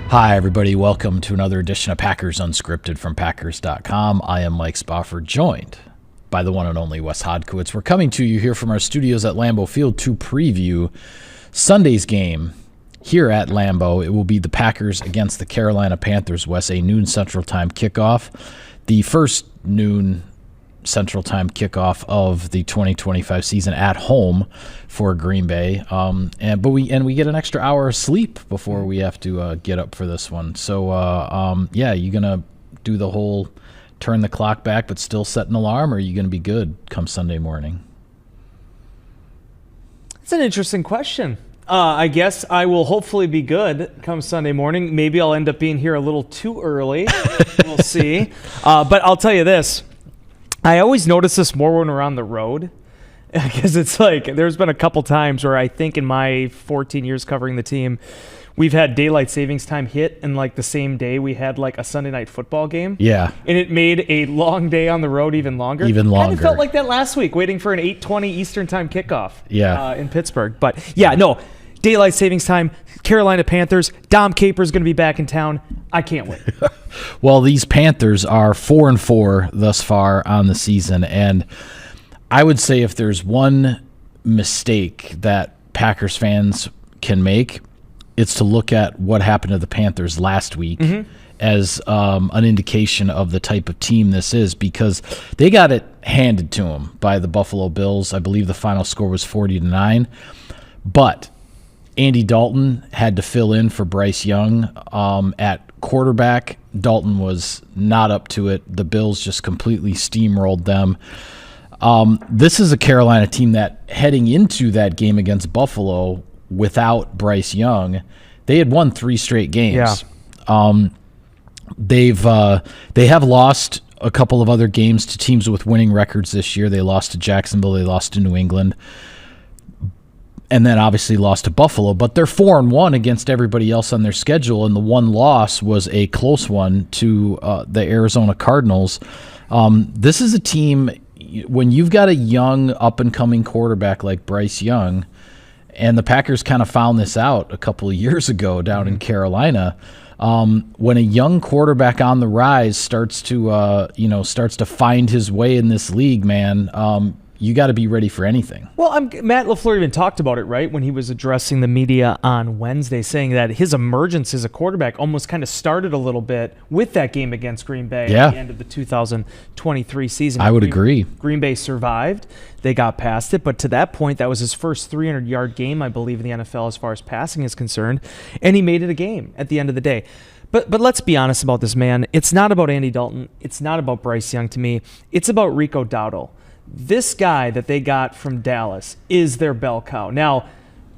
Hi, everybody. Welcome to another edition of Packers Unscripted from Packers.com. I am Mike Spofford, joined by the one and only Wes Hodkowitz. We're coming to you here from our studios at Lambeau Field to preview Sunday's game here at Lambeau. It will be the Packers against the Carolina Panthers, Wes, a noon Central Time kickoff. The first noon Central Time kickoff of the 2025 season at home for Green Bay, and we get an extra hour of sleep before we have to get up for this one. So you gonna do the whole turn the clock back but still set an alarm, or are you gonna be good come Sunday morning? It's an interesting question. I guess I will hopefully be good come Sunday morning. Maybe I'll end up being here a little too early. We'll see. But I'll tell you this. I always notice this more when we're on the road, because it's like there's been a couple times where I think in my 14 years covering the team, we've had daylight savings time hit in like the same day we had like a Sunday night football game. Yeah. And it made a long day on the road even longer. Even longer. Kind of felt like that last week, waiting for an 8:20 Eastern time kickoff. Yeah. In Pittsburgh. But yeah, no, daylight savings time, Carolina Panthers, Dom Capers going to be back in town. I can't wait. Well, these Panthers are 4-4 thus far on the season, and I would say if there's one mistake that Packers fans can make, it's to look at what happened to the Panthers last week as an indication of the type of team this is, because they got it handed to them by the Buffalo Bills. I believe the final score was 40-9, but Andy Dalton had to fill in for Bryce Young at quarterback. Dalton was not up to it. The Bills just completely steamrolled them. This is a Carolina team that, heading into that game against Buffalo without Bryce Young, they had won 3 straight games. Yeah. They have lost a couple of other games to teams with winning records this year. They lost to Jacksonville. They lost to New England. And then obviously lost to Buffalo, but they're 4-1 against everybody else on their schedule, and the one loss was a close one to the Arizona Cardinals. This is a team, when you've got a young, up-and-coming quarterback like Bryce Young, and the Packers kind of found this out a couple of years ago down in Carolina. When a young quarterback on the rise starts to find his way in this league, man, you got to be ready for anything. Well, Matt LaFleur even talked about it, right, when he was addressing the media on Wednesday, saying that his emergence as a quarterback almost kind of started a little bit with that game against Green Bay at the end of the 2023 season. I would agree. Green Bay survived. They got past it, but to that point, that was his first 300-yard game, I believe, in the NFL as far as passing is concerned, and he made it a game at the end of the day. But let's be honest about this, man. It's not about Andy Dalton. It's not about Bryce Young to me. It's about Rico Dowdle. This guy that they got from Dallas is their bell cow. Now,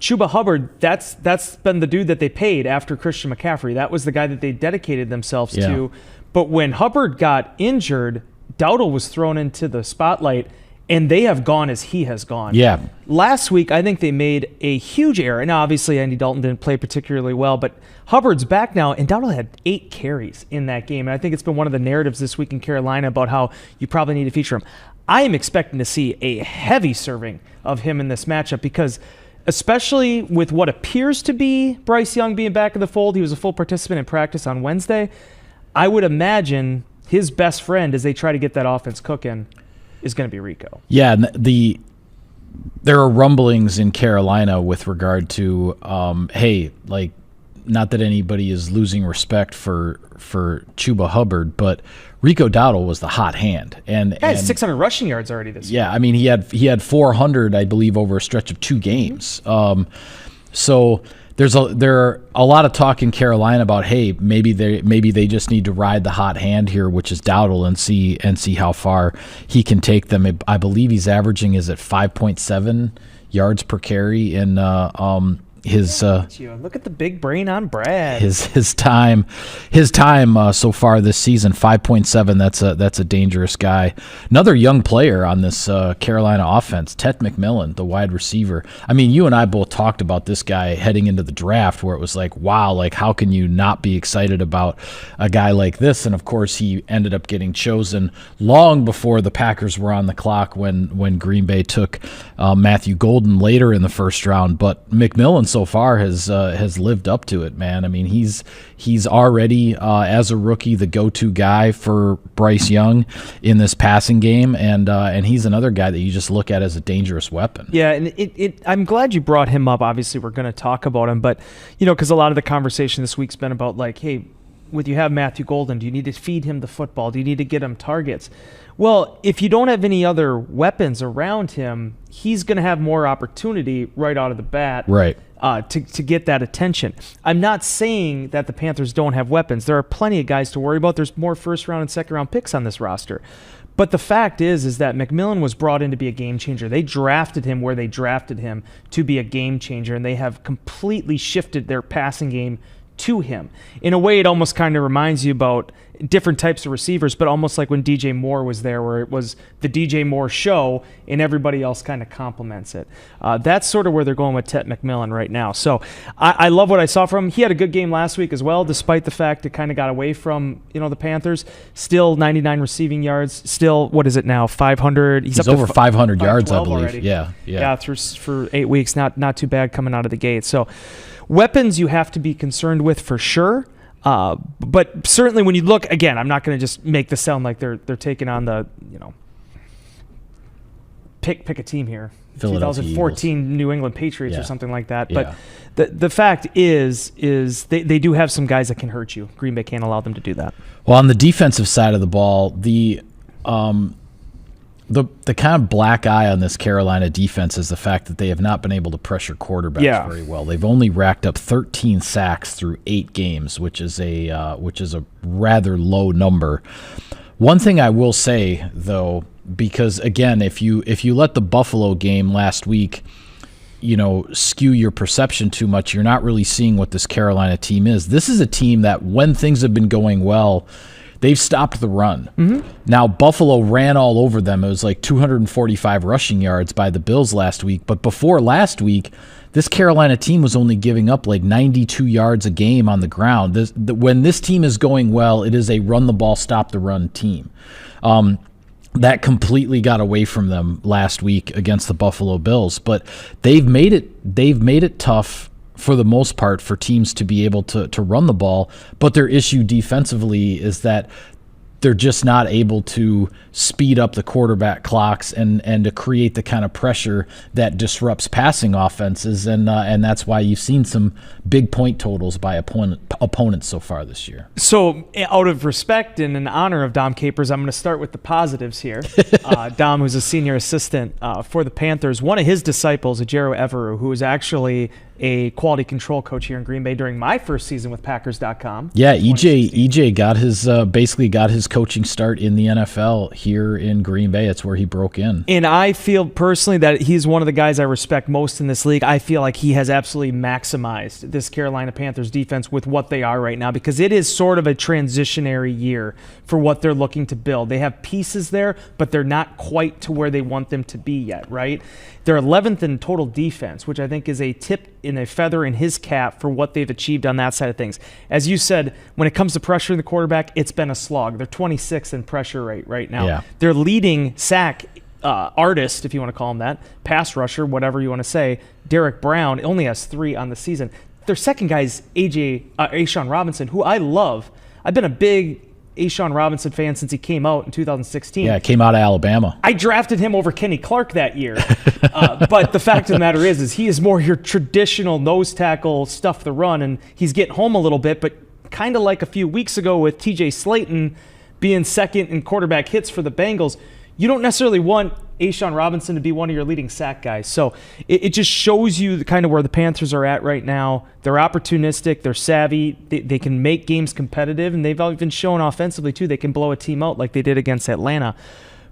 Chuba Hubbard, that's been the dude that they paid after Christian McCaffrey. That was the guy that they dedicated themselves to. But when Hubbard got injured, Dowdle was thrown into the spotlight, and they have gone as he has gone. Yeah. Last week, I think they made a huge error. Now, obviously, Andy Dalton didn't play particularly well, but Hubbard's back now, and Dowdle had 8 carries in that game. And I think it's been one of the narratives this week in Carolina about how you probably need to feature him. I am expecting to see a heavy serving of him in this matchup, because especially with what appears to be Bryce Young being back in the fold, he was a full participant in practice on Wednesday. I would imagine his best friend, as they try to get that offense cooking, is going to be Rico. Yeah, there are rumblings in Carolina with regard to, not that anybody is losing respect for Chuba Hubbard, but Rico Dowdle was the hot hand, and 600 rushing yards already this year. Yeah, I mean he had 400, I believe, over a stretch of 2 games. So there are a lot of talk in Carolina about, hey, maybe they just need to ride the hot hand here, which is Dowdle, and see how far he can take them. I believe he's averaging at 5.7 yards per carry in look at the big brain on Brad. His time so far this season, 5.7. That's a dangerous guy. Another young player on this Carolina offense, Ted McMillan, the wide receiver. I mean, you and I both talked about this guy heading into the draft, where it was like, wow, like how can you not be excited about a guy like this? And of course, he ended up getting chosen long before the Packers were on the clock when Green Bay took Matthew Golden later in the first round. But McMillan so far has lived up to it, man. I mean, he's already as a rookie the go-to guy for Bryce Young in this passing game, and he's another guy that you just look at as a dangerous weapon. Yeah, and I'm glad you brought him up. Obviously, we're going to talk about him, but because a lot of the conversation this week's been about like, hey, when you have Matthew Golden, do you need to feed him the football? Do you need to get him targets? Well, if you don't have any other weapons around him, he's going to have more opportunity right out of the bat, right? To get that attention. I'm not saying that the Panthers don't have weapons. There are plenty of guys to worry about. There's more first-round and second-round picks on this roster. But the fact is that McMillan was brought in to be a game changer. They drafted him where they drafted him to be a game changer, and they have completely shifted their passing game to him. In a way, it almost kind of reminds you about different types of receivers, but almost like when DJ Moore was there, where it was the DJ Moore show and everybody else kind of complements it. That's sort of where they're going with Tet McMillan right now. So I love what I saw from him. He had a good game last week as well, despite the fact it kind of got away from the Panthers. Still 99 receiving yards. Still, what is it now? 500. He's up over 500 yards, I believe. Already. Yeah. For 8 weeks, not too bad coming out of the gate. So weapons you have to be concerned with for sure. But certainly when you look, again, I'm not going to just make this sound like they're taking on the, pick a team here. 2014 Eagles. New England Patriots or something like that. Yeah. But the fact is they do have some guys that can hurt you. Green Bay can't allow them to do that. Well, on the defensive side of the ball, the kind of black eye on this Carolina defense is the fact that they have not been able to pressure quarterbacks very well. They've only racked up 13 sacks through 8 games, which is a rather low number. One thing I will say, though, because again, if you let the Buffalo game last week, skew your perception too much, you're not really seeing what this Carolina team is. This is a team that when things have been going well, they've stopped the run. Mm-hmm. Now, Buffalo ran all over them. It was like 245 rushing yards by the Bills last week. But before last week, this Carolina team was only giving up like 92 yards a game on the ground. When this team is going well, it is a run-the-ball, stop-the-run team. That completely got away from them last week against the Buffalo Bills. But they've made it tough for the most part for teams to be able to run the ball, but their issue defensively is that they're just not able to speed up the quarterback clocks and to create the kind of pressure that disrupts passing offenses, and that's why you've seen some big point totals by opponents so far this year. So, out of respect and in honor of Dom Capers, I'm going to start with the positives here. Dom, who's a senior assistant for the Panthers, one of his disciples, Ejiro Evero, who is actually a quality control coach here in Green Bay during my first season with Packers.com. Yeah, EJ got his basically got his coaching start in the NFL here in Green Bay. It's where he broke in. And I feel personally that he's one of the guys I respect most in this league. I feel like he has absolutely maximized this Carolina Panthers defense with what they are right now, because it is sort of a transitionary year for what they're looking to build. They have pieces there, but they're not quite to where they want them to be yet, right? They're 11th in total defense, which I think is a tip in a feather in his cap for what they've achieved on that side of things. As you said, when it comes to pressuring the quarterback, it's been a slog. They're 26th in pressure rate right now. Yeah. Their leading sack artist, if you want to call him that, pass rusher, whatever you want to say, Derek Brown, only has 3 on the season. Their second guy is A'Shawn Robinson, who I love. I've been a big A'Shawn Robinson fan since he came out in 2016. Yeah, came out of Alabama. I drafted him over Kenny Clark that year. But the fact of the matter is he is more your traditional nose tackle, stuff the run, and he's getting home a little bit, but kind of like a few weeks ago with TJ Slayton being second in quarterback hits for the Bengals, you don't necessarily want A'Shawn Robinson to be one of your leading sack guys. So it just shows you the kind of where the Panthers are at right now. They're opportunistic. They're savvy. They can make games competitive, and they've even shown offensively, too. They can blow a team out like they did against Atlanta.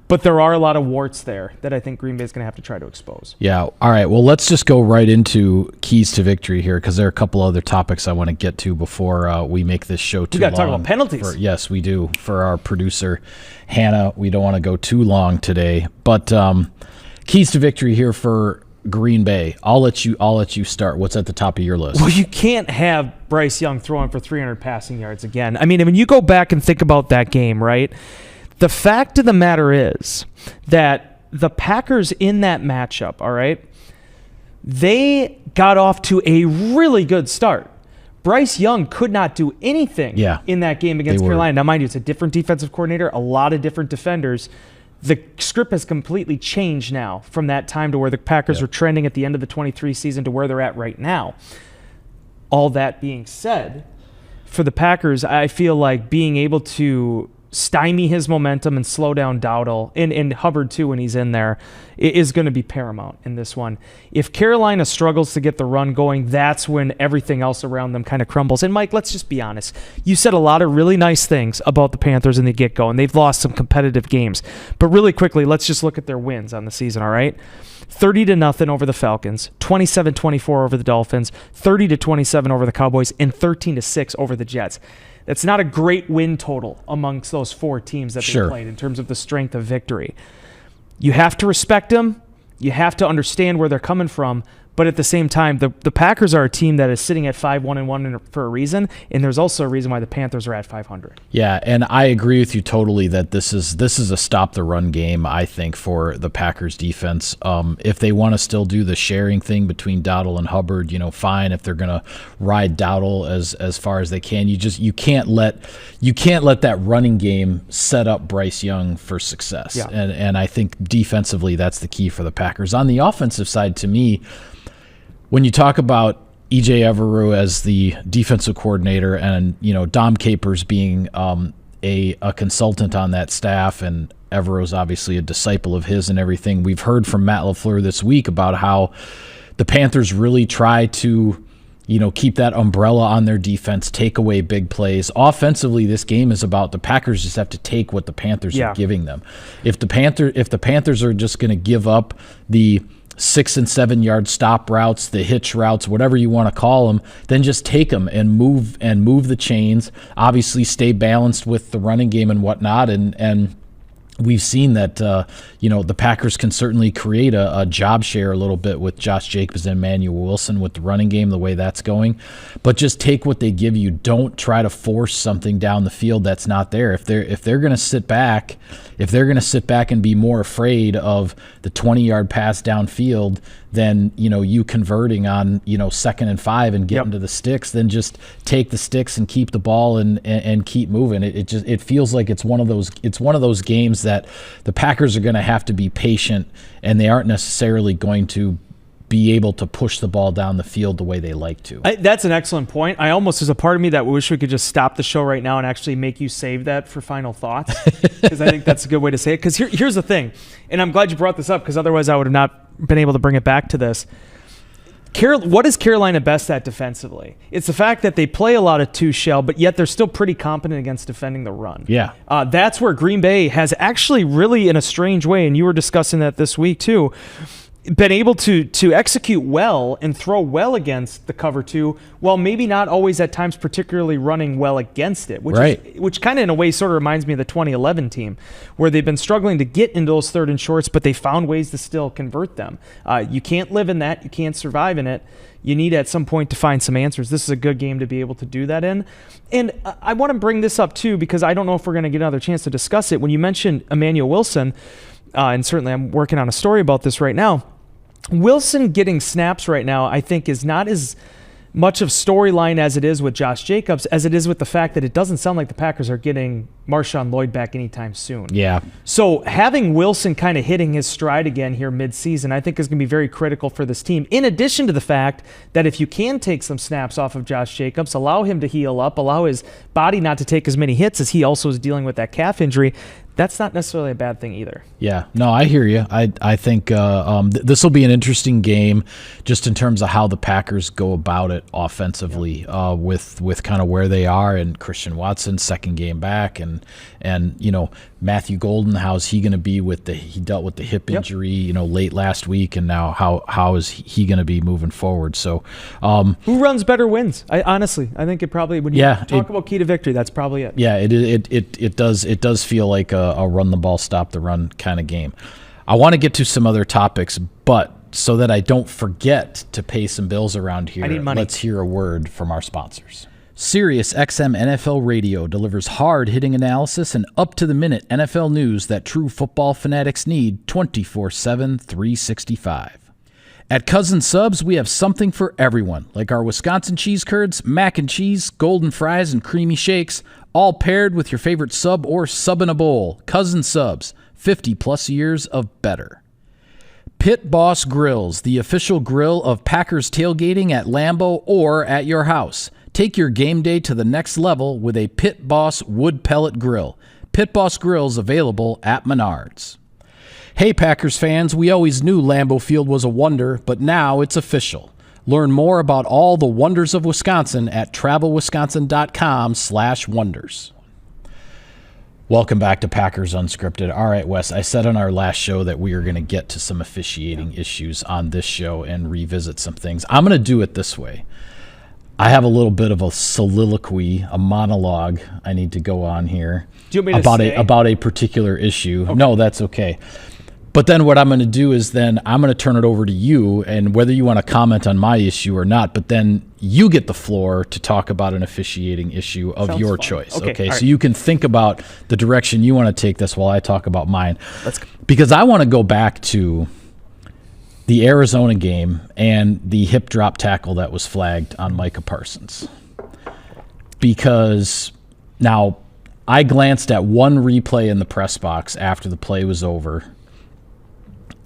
But there are a lot of warts there that I think Green Bay is going to have to try to expose. Yeah. All right. Well, let's just go right into keys to victory here, because there are a couple other topics I want to get to before we make this show too long. We got to talk about penalties. Yes, we do. For our producer, Hannah, we don't want to go too long today. But keys to victory here for Green Bay. I'll let you start. What's at the top of your list? Well, you can't have Bryce Young throwing for 300 passing yards again. I mean, when you go back and think about that game, right? The fact of the matter is that the Packers in that matchup, all right, They got off to a really good start. Bryce Young could not do anything in that game against Carolina. Now, mind you, it's a different defensive coordinator, a lot of different defenders. The script has completely changed now from that time to where the Packers were trending at the end of the 23 season to where they're at right now. All that being said, for the Packers, I feel like being able to stymie his momentum and slow down Dowdle, and Hubbard too when he's in there, is going to be paramount in this one. If Carolina struggles to get the run going, that's when everything else around them kind of crumbles. And Mike, let's just be honest. You said a lot of really nice things about the Panthers in the get-go, and they've lost some competitive games. But really quickly, let's just look at their wins on the season, all right? 30-0 over the Falcons, 27-24 over the Dolphins, 30-27 over the Cowboys, and 13-6 over the Jets. That's not a great win total amongst those four teams that they played in terms of the strength of victory. You have to respect them. You have to understand where they're coming from. But at the same time, the Packers are a team that is sitting at 5-1-1 for a reason, and there's also a reason why the Panthers are at 500. Yeah, and I agree with you totally that this is a stop the run game, I think, for the Packers defense. If they want to still do the sharing thing between Dowdle and Hubbard, fine. If they're going to ride Dowdle as far as they can, you can't let that running game set up Bryce Young for success. Yeah. And I think defensively that's the key for the Packers. On the offensive side, to me, when you talk about E.J. Everett as the defensive coordinator and, Dom Capers being a consultant on that staff, and Everett's obviously a disciple of his and everything, we've heard from Matt LaFleur this week about how the Panthers really try to, keep that umbrella on their defense, take away big plays. Offensively, this game is about the Packers just have to take what the Panthers are giving them. If the Panthers are just going to give up the 6 and 7 yard stop routes, the hitch routes, whatever you want to call them, then just take them and move the chains. Obviously, stay balanced with the running game and whatnot, and we've seen that the Packers can certainly create a job share a little bit with Josh Jacobs and Emmanuel Wilson with the running game, the way that's going. But just take what they give you. Don't try to force something down the field that's not there. If they're going to sit back and be more afraid of the 20-yard pass downfield than you converting on 2nd and 5 and getting to the sticks, then just take the sticks and keep the ball and keep moving. It feels like it's one of those games that the Packers are going to have to be patient, and they aren't necessarily going to be able to push the ball down the field the way they like to. That's an excellent point. There's a part of me that wish we could just stop the show right now and actually make you save that for final thoughts, because I think that's a good way to say it. Because here's the thing, and I'm glad you brought this up, because otherwise I would have not been able to bring it back to this. What is Carolina best at defensively? It's the fact that they play a lot of two-shell, but yet they're still pretty competent against defending the run. Yeah. That's where Green Bay has actually really, in a strange way, and you were discussing that this week too, been able to execute well and throw well against the cover two, while maybe not always at times particularly running well against it, which kind of in a way sort of reminds me of the 2011 team, where they've been struggling to get into those third and shorts, but they found ways to still convert them. You can't live in that. You can't survive in it. You need at some point to find some answers. This is a good game to be able to do that in. And I want to bring this up too, because I don't know if we're going to get another chance to discuss it. When you mentioned Emmanuel Wilson, and certainly I'm working on a story about this right now, Wilson getting snaps right now, I think, is not as much of storyline as it is with Josh Jacobs, as it is with the fact that it doesn't sound like the Packers are getting Marshawn Lloyd back anytime soon. Yeah. So having Wilson kind of hitting his stride again here mid-season, I think is going to be very critical for this team, in addition to the fact that if you can take some snaps off of Josh Jacobs, allow him to heal up, allow his body not to take as many hits as he also is dealing with that calf injury, that's not necessarily a bad thing either. Yeah, no, I hear you. I think this will be an interesting game just in terms of how the Packers go about it offensively, with kind of where they are, and Christian Watson, second game back, and Matthew Golden, how's he going to be he dealt with the hip injury, late last week, and now how is he going to be moving forward? So, who runs better wins? I think it probably, when you talk about key to victory, that's probably it. Yeah, it does feel like a run the ball, stop the run kind of game. I want to get to some other topics, but so that I don't forget to pay some bills around here, I need money. Let's hear a word from our sponsors. SiriusXM NFL Radio delivers hard-hitting analysis and up-to-the-minute NFL news that true football fanatics need 24/7, 365. At Cousin Subs, we have something for everyone, like our Wisconsin cheese curds, mac and cheese, golden fries, and creamy shakes, all paired with your favorite sub or sub in a bowl. Cousin Subs, 50 plus years of better. Pit Boss Grills, the official grill of Packers tailgating at Lambeau or at your house. Take your game day to the next level with a Pit Boss wood pellet grill. Pit Boss Grills available at Menards. Hey Packers fans, we always knew Lambeau Field was a wonder, but now it's official. Learn more about all the wonders of Wisconsin at travelwisconsin.com/wonders. Welcome back to Packers Unscripted. All right, Wes, I said on our last show that we were going to get to some officiating issues on this show and revisit some things. I'm going to do it this way. I have a little bit of a soliloquy, a monologue I need to go on here about a particular issue. Okay. No, that's okay. But then what I'm going to do is then I'm going to turn it over to you, and whether you want to comment on my issue or not, but then you get the floor to talk about an officiating issue of Sounds your fun. Choice. Okay, so you can think about the direction you want to take this while I talk about mine. Because I want to go back to the Arizona game and the hip drop tackle that was flagged on Micah Parsons. Because now I glanced at one replay in the press box after the play was over.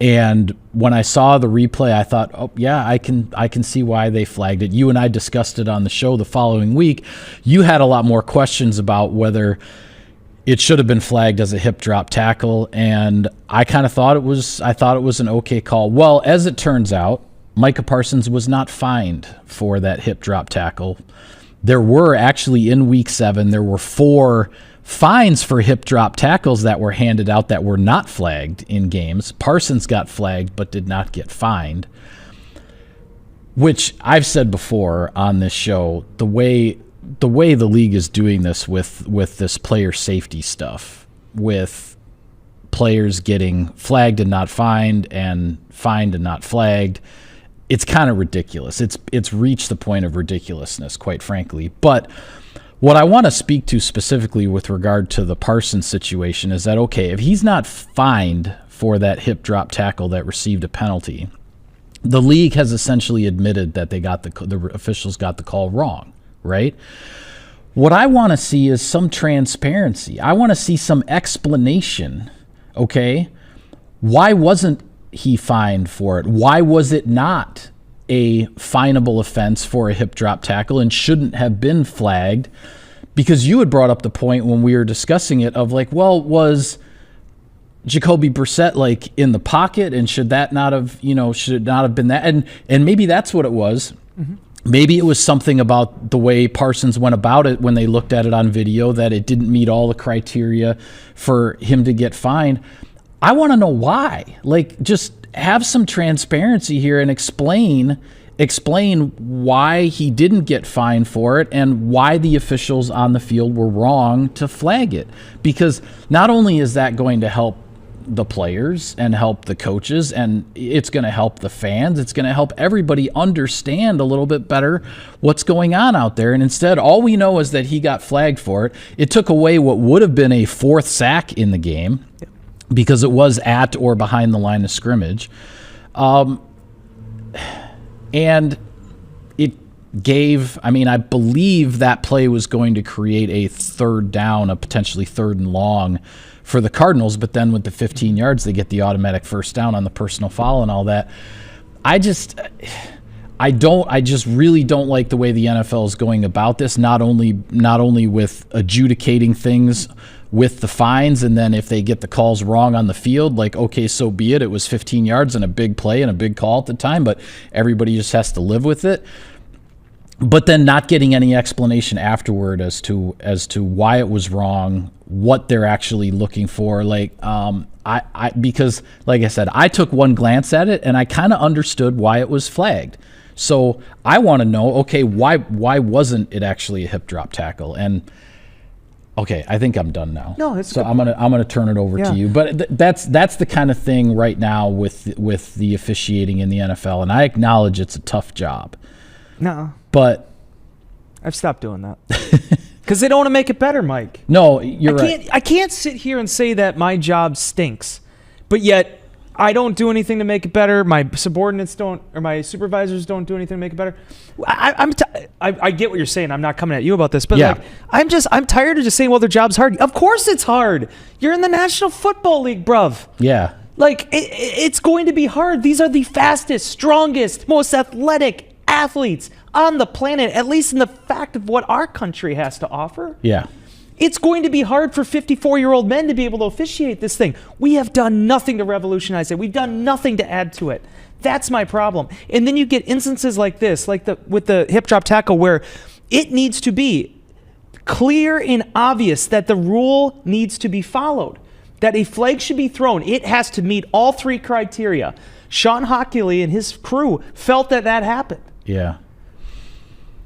And when I saw the replay, I thought, oh, yeah, I can see why they flagged it. You and I discussed it on the show the following week. You had a lot more questions about whether it should have been flagged as a hip drop tackle, and I kind of thought it was an okay call. Well, as it turns out, Micah Parsons was not fined for that hip drop tackle. There were actually in week 7, there were 4 fines for hip drop tackles that were handed out that were not flagged in games. Parsons got flagged but did not get fined, which I've said before on this show, the way the league is doing this with this player safety stuff, with players getting flagged and not fined and fined and not flagged, it's kind of ridiculous. It's reached the point of ridiculousness, quite frankly. But what I want to speak to specifically with regard to the Parsons situation is that, okay, if he's not fined for that hip drop tackle that received a penalty, the league has essentially admitted that the officials got the call wrong, right? What I want to see is some transparency. I want to see some explanation, okay? Why wasn't he fined for it? Why was it not a finable offense for a hip drop tackle and shouldn't have been flagged? Because you had brought up the point when we were discussing it of like, well, was Jacoby Brissett like in the pocket, and should it not have been that? And maybe that's what it was. Mm-hmm. Maybe it was something about the way Parsons went about it when they looked at it on video, that it didn't meet all the criteria for him to get fined. I want to know why. Like, just have some transparency here and explain why he didn't get fined for it and why the officials on the field were wrong to flag it. Because not only is that going to help the players and help the coaches, and it's going to help the fans, it's going to help everybody understand a little bit better what's going on out there. And instead, all we know is that he got flagged for it. It took away what would have been a 4th sack in the game, because it was at or behind the line of scrimmage. And it gave, I believe that play was going to create a 3rd down, a potentially 3rd and long for the Cardinals, but then with the 15 yards, they get the automatic 1st down on the personal foul and all that. I just really don't like the way the NFL is going about this, not only with adjudicating things with the fines, and then if they get the calls wrong on the field, like, okay, so be it. It was 15 yards and a big play and a big call at the time, but everybody just has to live with it. But then not getting any explanation afterward as to why it was wrong, what they're actually looking for. Like, because like I said, I took one glance at it and I kind of understood why it was flagged. So I want to know, okay, why wasn't it actually a hip drop tackle? And okay, I think I'm done now. No, it's so I'm gonna turn it over to you. But that's the kind of thing right now with the officiating in the NFL, and I acknowledge it's a tough job. No, but I've stopped doing that because they don't want to make it better, Mike. No, you're right. I can't sit here and say that my job stinks, but yet I don't do anything to make it better. My subordinates don't, or my supervisors don't do anything to make it better. I get what you're saying. I'm not coming at you about this, but like, I'm tired of just saying, well, their job's hard. Of course it's hard. You're in the National Football League, bruv. Yeah. Like, it's going to be hard. These are the fastest, strongest, most athletic athletes on the planet, at least in the fact of what our country has to offer. Yeah. It's going to be hard for 54-year-old men to be able to officiate this thing. We have done nothing to revolutionize it. We've done nothing to add to it. That's my problem. And then you get instances like this, like with the hip drop tackle, where it needs to be clear and obvious that the rule needs to be followed, that a flag should be thrown. It has to meet all three criteria. Sean Hockley and his crew felt that happened. Yeah.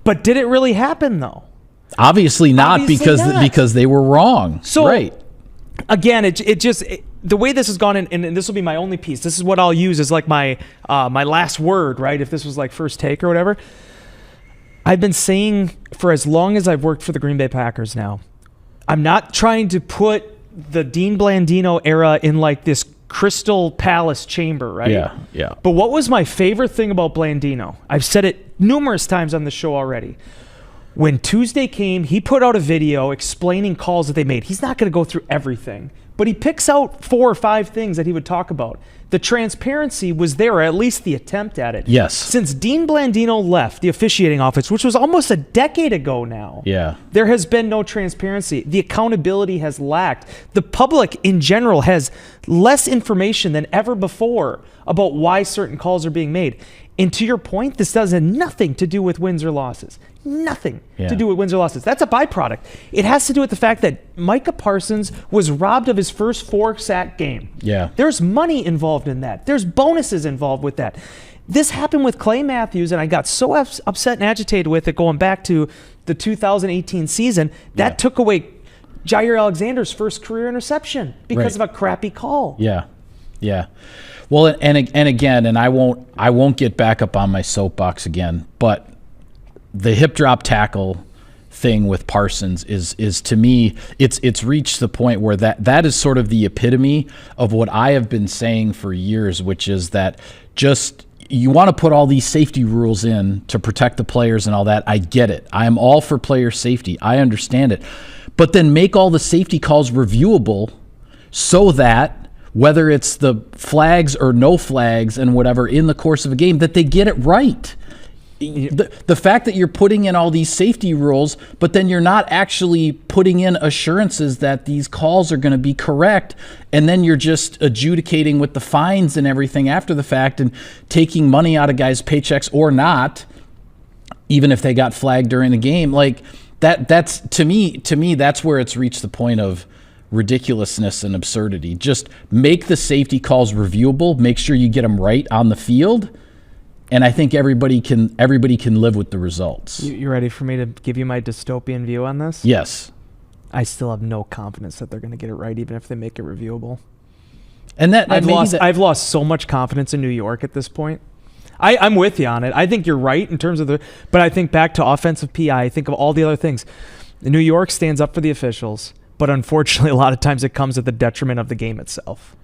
But did it really happen, though? Obviously not, because they were wrong. So, right. Again, the way this has gone, and this will be my only piece. This is what I'll use as like my last word, right? If this was like first take or whatever. I've been saying for as long as I've worked for the Green Bay Packers now, I'm not trying to put the Dean Blandino era in like this Crystal Palace chamber, right? Yeah, yeah. But what was my favorite thing about Blandino? I've said it numerous times on the show already. When Tuesday came, he put out a video explaining calls that they made. He's not going to go through everything, but he picks out 4 or 5 things that he would talk about. The transparency was there, or at least the attempt at it. Yes. Since Dean Blandino left the officiating office, which was almost a decade ago now, yeah, there has been no transparency. The accountability has lacked. The public in general has less information than ever before about why certain calls are being made. And to your point, this does have nothing to do with wins or losses. Nothing to do with wins or losses. That's a byproduct. It has to do with the fact that Micah Parsons was robbed of his first 4-sack game. Yeah. There's money involved in that. There's bonuses involved with that. This happened with Clay Matthews, and I got so upset and agitated with it going back to the 2018 season. That took away Jair Alexander's first career interception because of a crappy call. Yeah, yeah. Well, and again, and I won't get back up on my soapbox again, but the hip drop tackle thing with Parsons is to me, it's reached the point where that is sort of the epitome of what I have been saying for years, which is that just you want to put all these safety rules in to protect the players and all that. I get it. I am all for player safety. I understand it. But then make all the safety calls reviewable so that whether it's the flags or no flags and whatever in the course of a game, that they get it right. The fact that you're putting in all these safety rules, but then you're not actually putting in assurances that these calls are going to be correct, and then you're just adjudicating with the fines and everything after the fact and taking money out of guys' paychecks or not, even if they got flagged during the game. Like that's to me, that's where it's reached the point of ridiculousness and absurdity. Just make the safety calls reviewable, make sure you get them right on the field, and I think everybody can live with the results. You ready for me to give you my dystopian view on this? Yes. I still have no confidence that they're going to get it right, even if they make it reviewable. And I've lost so much confidence in New York at this point. I'm with you on it. I think you're right in terms of but I think back to offensive PI, I think of all the other things. New York stands up for the officials, but unfortunately, a lot of times it comes at the detriment of the game itself.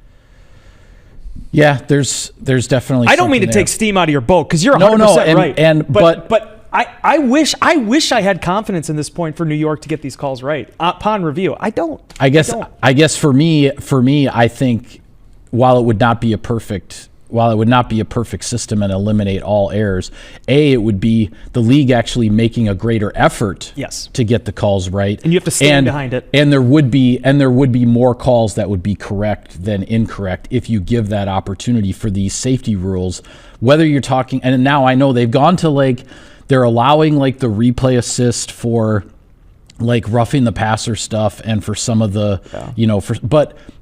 Yeah, there's definitely. I don't mean to take steam out of your boat because you're 100% right. But I wish I had confidence in this point for New York to get these calls right upon review. I don't. I guess for me, I think while it would not be a perfect system and eliminate all errors, it would be the league actually making a greater effort to get the calls right. And you have to stand behind it. And there would be more calls that would be correct than incorrect if you give that opportunity for these safety rules. Whether you're talking, and now I know they've gone to they're allowing the replay assist for roughing the passer stuff and for some of the,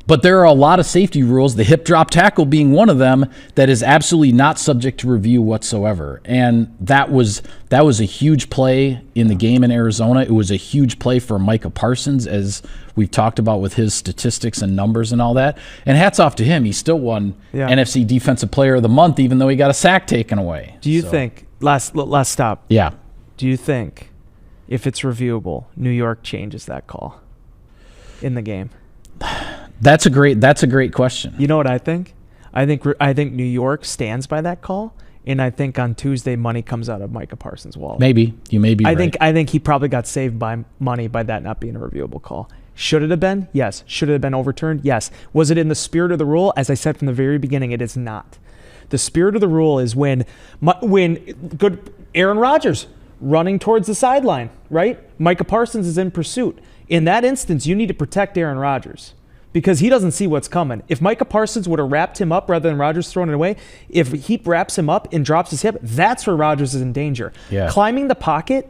but there are a lot of safety rules, the hip drop tackle being one of them, that is absolutely not subject to review whatsoever. And that was a huge play in the game in Arizona. It was a huge play for Micah Parsons, as we've talked about with his statistics and numbers and all that. And hats off to him. He still won NFC Defensive Player of the Month, even though he got a sack taken away. Do you think, last stop. Yeah. Do you think if it's reviewable, New York changes that call in the game? That's a great question. You know what I think? I think New York stands by that call, and I think on Tuesday money comes out of Micah Parsons' wallet. Maybe you may be right. I think he probably got saved by money by that not being a reviewable call. Should it have been? Yes. Should it have been overturned? Yes. Was it in the spirit of the rule? As I said from the very beginning, it is not. The spirit of the rule is when good Aaron Rodgers running towards the sideline, right? Micah Parsons is in pursuit. In that instance, you need to protect Aaron Rodgers because he doesn't see what's coming. If Micah Parsons would have wrapped him up rather than Rodgers throwing it away, if he wraps him up and drops his hip, that's where Rodgers is in danger. Yeah. Climbing the pocket.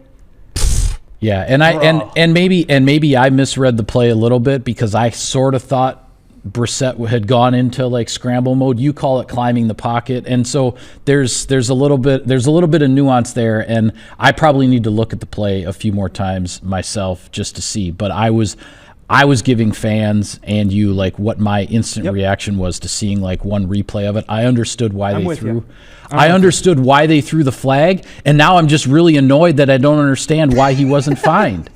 Yeah, and maybe I misread the play a little bit because I sort of thought Brissett had gone into like scramble mode. You call it climbing the pocket, and so there's a little bit of nuance there, and I probably need to look at the play a few more times myself just to see. But I was giving fans and you like what my instant reaction was to seeing like one replay of it. I understood why they threw. I understood why they threw the flag, and now I'm just really annoyed that I don't understand why he wasn't fined.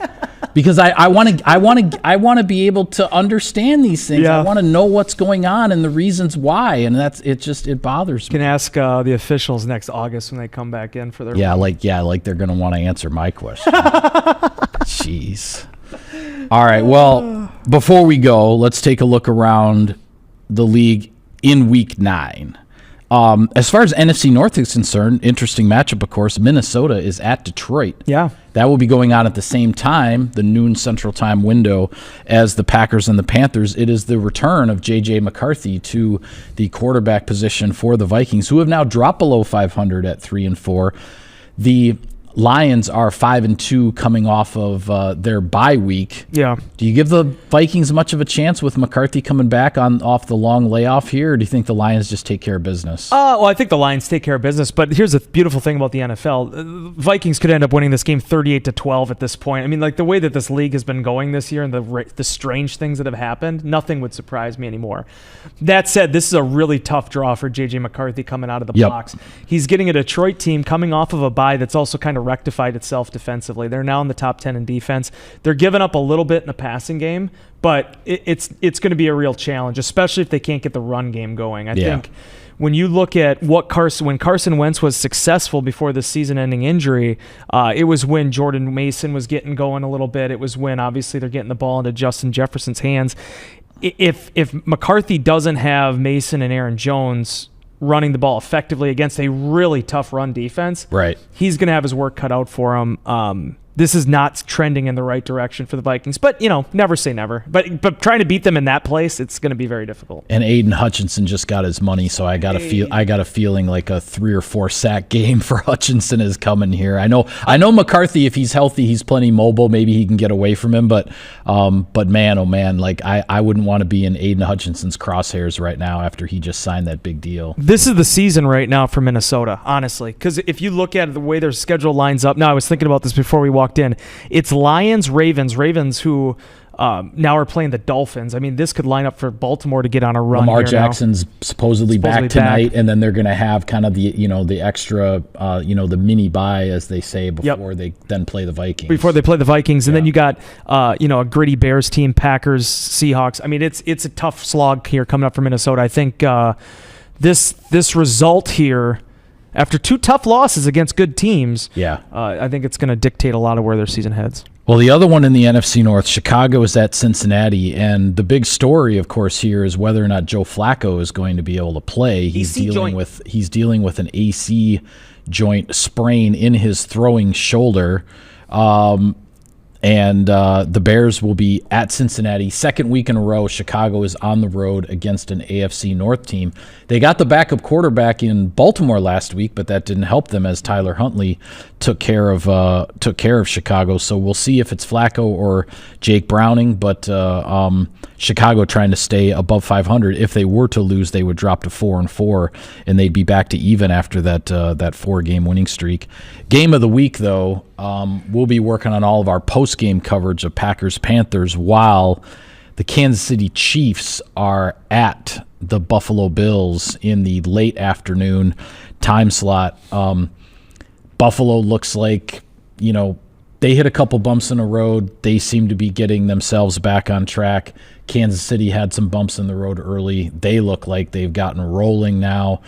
Because I want to be able to understand these things. Yeah. I want to know what's going on and the reasons why, and it bothers me. You can ask the officials next August when they come back in for their like they're going to want to answer my question. Jeez. All right. Well, before we go, let's take a look around the league in Week 9. As far as NFC North is concerned, interesting matchup, of course. Minnesota is at Detroit. Yeah. That will be going on at the same time, the noon Central Time window, as the Packers and the Panthers. It is the return of J.J. McCarthy to the quarterback position for the Vikings, who have now dropped below 500 at 3-4. The Lions are 5-2 coming off of their bye week. Yeah. Do you give the Vikings much of a chance with McCarthy coming back off the long layoff here, or do you think the Lions just take care of business? Well, I think the Lions take care of business, but here's the beautiful thing about the NFL. Vikings could end up winning this game 38-12 at this point. I mean, like the way that this league has been going this year and the strange things that have happened, nothing would surprise me anymore. That said, this is a really tough draw for J.J. McCarthy coming out of the blocks. He's getting a Detroit team coming off of a bye that's also kind of rectified itself defensively. They're now in the top 10 in defense. They're giving up a little bit in the passing game, but it's going to be a real challenge, especially if they can't get the run game going. I think when you look at when Carson Wentz was successful before the season-ending injury, it was when Jordan Mason was getting going a little bit. It was when obviously they're getting the ball into Justin Jefferson's hands. If McCarthy doesn't have Mason and Aaron Jones running the ball effectively against a really tough run defense, right, he's going to have his work cut out for him. This is not trending in the right direction for the Vikings, but never say never. But trying to beat them in that place, it's going to be very difficult. And Aiden Hutchinson just got his money, so I got a feeling like a 3 or 4 sack game for Hutchinson is coming here. I know McCarthy, if he's healthy, he's plenty mobile. Maybe he can get away from him, but man, oh man, like I wouldn't want to be in Aiden Hutchinson's crosshairs right now after he just signed that big deal. This is the season right now for Minnesota, honestly, because if you look at the way their schedule lines up, now I was thinking about this before we walked in. It's Lions, Ravens who now are playing the Dolphins. I mean, this could line up for Baltimore to get on a run. Lamar Jackson's supposedly back tonight, and then they're going to have kind of the extra the mini bye, as they say, before they then play the Vikings. Before they play the Vikings, and then you got a gritty Bears team, Packers, Seahawks. I mean, it's a tough slog here coming up for Minnesota. I think this result here, after 2 tough losses against good teams, I think it's going to dictate a lot of where their season heads. Well, the other one in the NFC North, Chicago is at Cincinnati, and the big story, of course, here is whether or not Joe Flacco is going to be able to play. He's dealing with an AC joint sprain in his throwing shoulder. And the Bears will be at Cincinnati. 2nd week in a row, Chicago is on the road against an AFC North team. They got the backup quarterback in Baltimore last week, but that didn't help them as Tyler Huntley took care of Chicago. So we'll see if it's Flacco or Jake Browning. But Chicago trying to stay above 500. If they were to lose, they would drop to 4-4, and they'd be back to even after that 4-game winning streak. Game of the week, though, we'll be working on all of our post-game coverage of Packers-Panthers while the Kansas City Chiefs are at the Buffalo Bills in the late afternoon time slot. Buffalo looks like, They hit a couple bumps in the road. They seem to be getting themselves back on track. Kansas City had some bumps in the road early. They look like they've gotten rolling now.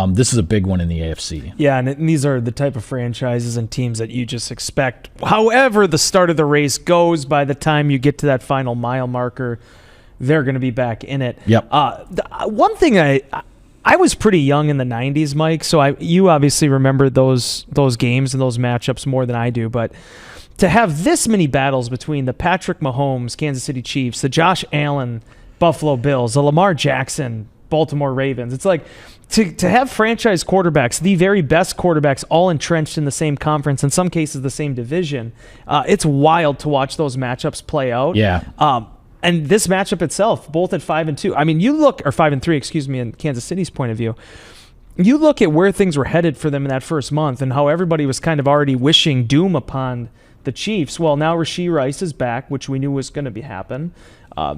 This is a big one in the AFC. Yeah, and these are the type of franchises and teams that you just expect. However the start of the race goes, by the time you get to that final mile marker, they're going to be back in it. Yep. One thing I was pretty young in the 90s, Mike, so you obviously remember those games and those matchups more than I do, but to have this many battles between the Patrick Mahomes, Kansas City Chiefs, the Josh Allen, Buffalo Bills, the Lamar Jackson, Baltimore Ravens, it's like to have franchise quarterbacks, the very best quarterbacks, all entrenched in the same conference, in some cases the same division, it's wild to watch those matchups play out. Yeah. And this matchup itself, both at 5-2. I mean, you look, or 5-3, excuse me, in Kansas City's point of view. You look at where things were headed for them in that first month and how everybody was kind of already wishing doom upon the Chiefs. Well, now Rashee Rice is back, which we knew was going to happen.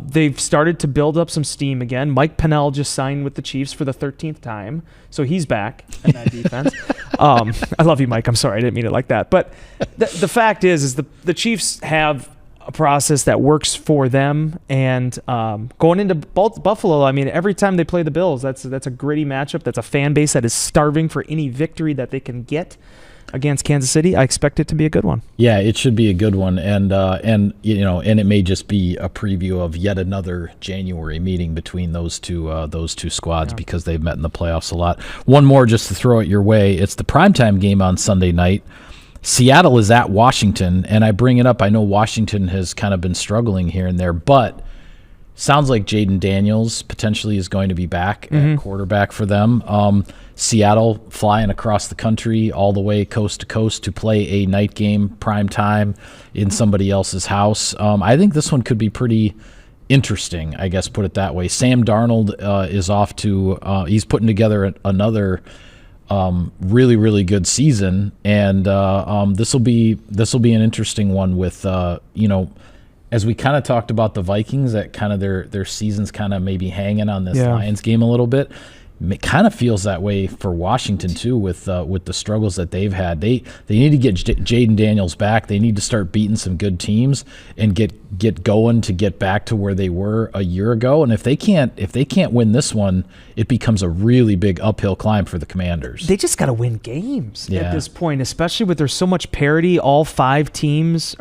They've started to build up some steam again. Mike Pennell just signed with the Chiefs for the 13th time, so he's back in that defense. I love you, Mike. I'm sorry, I didn't mean it like that. But the fact is the Chiefs have a process that works for them, and going into Buffalo, I mean, every time they play the Bills, that's a gritty matchup. That's a fan base that is starving for any victory that they can get against Kansas City. I expect it to be a good one. Yeah, it should be a good one, and it may just be a preview of yet another January meeting between those two squads, because they've met in the playoffs a lot. One more just to throw it your way. It's the primetime game on Sunday night. Seattle is at Washington, and I bring it up. I know Washington has kind of been struggling here and there, but sounds like Jaden Daniels potentially is going to be back at quarterback for them. Seattle flying across the country all the way coast to coast to play a night game prime time in somebody else's house. I think this one could be pretty interesting, I guess, put it that way. Sam Darnold is off to he's putting together another really, really good season, and this will be an interesting one with as we kind of talked about the Vikings, that kind of their season's kind of maybe hanging on this Lions game a little bit. It kind of feels that way for Washington too, with the struggles that they've had. They need to get Jaden Daniels back. They need to start beating some good teams and get going to get back to where they were a year ago. And if they can't win this one, it becomes a really big uphill climb for the Commanders. They just got to win games at this point, especially with there's so much parity. All 7 teams,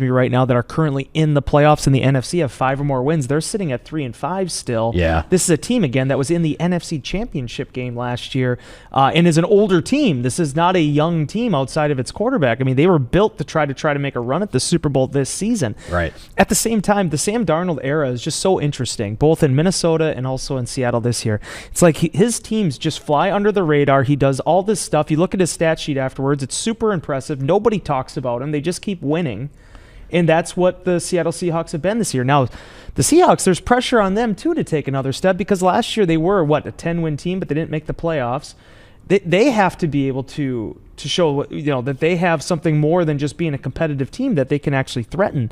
right now that are currently in the playoffs in the NFC have 5 or more wins. They're sitting at 3-5 still. Yeah. This is a team again that was in the NFC Championship game last year, and is an older team. This is not a young team outside of its quarterback. I mean, they were built to try to make a run at the Super Bowl this season. Right. At the same time, the Sam Darnold era is just so interesting, both in Minnesota and also in Seattle this year. It's like his teams just fly under the radar. He does all this stuff. You look at his stat sheet afterwards, it's super impressive. Nobody talks about him. They just keep winning. And that's what the Seattle Seahawks have been this year. Now, the Seahawks, there's pressure on them, too, to take another step, because last year they were, a 10-win team, but they didn't make the playoffs. They have to be able to show that they have something more than just being a competitive team that they can actually threaten.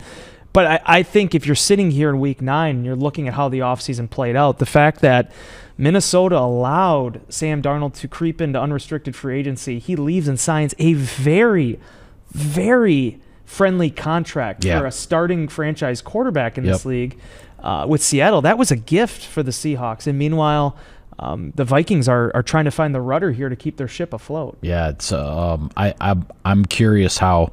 But I think if you're sitting here in Week 9 and you're looking at how the offseason played out, the fact that Minnesota allowed Sam Darnold to creep into unrestricted free agency, he leaves and signs a very, very friendly contract for a starting franchise quarterback in this league with Seattle. That was a gift for the Seahawks. And meanwhile, the Vikings are trying to find the rudder here to keep their ship afloat. Yeah, it's I'm curious how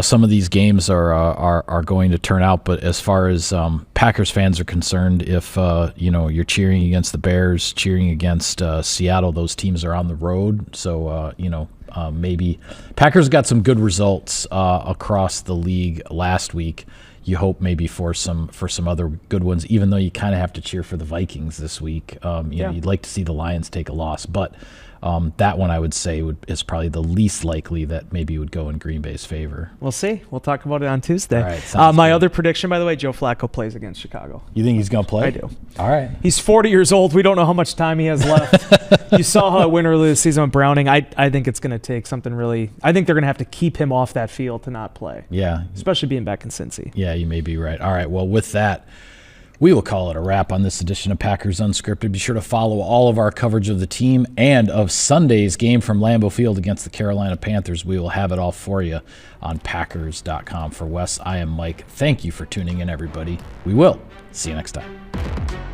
some of these games are going to turn out. But as far as Packers fans are concerned, if you're cheering against the Bears, cheering against Seattle, those teams are on the road. So maybe Packers got some good results across the league last week. You hope maybe for some other good ones, even though you kind of have to cheer for the Vikings this week. You'd like to see the Lions take a loss, but that one I would say is probably the least likely that maybe would go in Green Bay's favor. We'll see. We'll talk about it on Tuesday. All right, my other prediction, by the way, Joe Flacco plays against Chicago. You think he's going to play? I do. All right. He's 40 years old. We don't know how much time he has left. You saw how it went early this season with Browning. I think it's going to take something really – I think they're going to have to keep him off that field to not play. Yeah. Especially being back in Cincy. Yeah, you may be right. All right, well, with that, We will call it a wrap on this edition of Packers Unscripted. Be sure to follow all of our coverage of the team and of Sunday's game from Lambeau Field against the Carolina Panthers. We will have it all for you on Packers.com. For Wes, I am Mike. Thank you for tuning in, everybody. We will see you next time.